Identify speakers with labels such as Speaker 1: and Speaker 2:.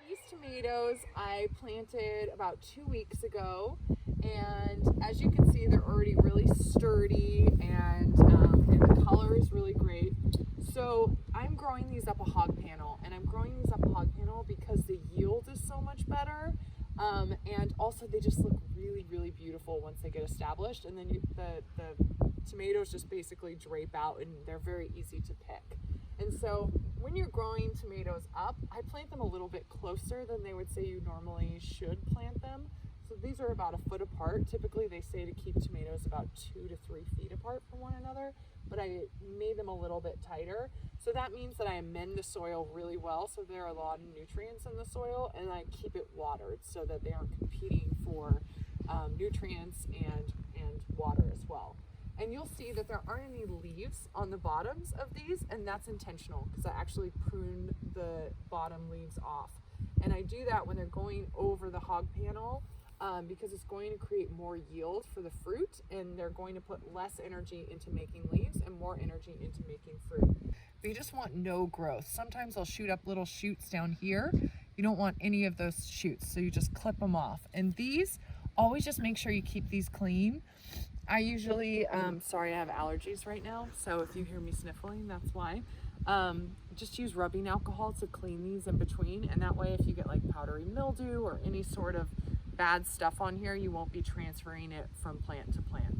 Speaker 1: These tomatoes I planted about 2 weeks ago, and as you can see, they're already really sturdy, and the color is really great. So I'm growing these up a hog panel, and I'm growing these up a hog panel because the yield is so much better, and also they just look really, really beautiful once they get established, and then the tomatoes just basically drape out, and they're very easy to pick. And so when you're growing tomatoes up, I plant them a little bit closer than they would say you normally should plant them. So these are about 1 foot apart. Typically they say to keep tomatoes about 2 to 3 feet apart from one another, but I made them a little bit tighter. So that means that I amend the soil really well, so there are a lot of nutrients in the soil, and I keep it watered so that they aren't competing for nutrients and water as well. And you'll see that there aren't any leaves on the bottoms of these, and that's intentional because I actually prune the bottom leaves off. And I do that when they're going over the hog panel because it's going to create more yield for the fruit, and they're going to put less energy into making leaves and more energy into making fruit. They just want no growth. Sometimes they'll shoot up little shoots down here. You don't want any of those shoots, so you just clip them off. And these, always just make sure you keep these clean. I usually, sorry, I have allergies right now, so if you hear me sniffling, that's why. Just use rubbing alcohol to clean these in between, and that way if you get like powdery mildew or any sort of bad stuff on here, you won't be transferring it from plant to plant.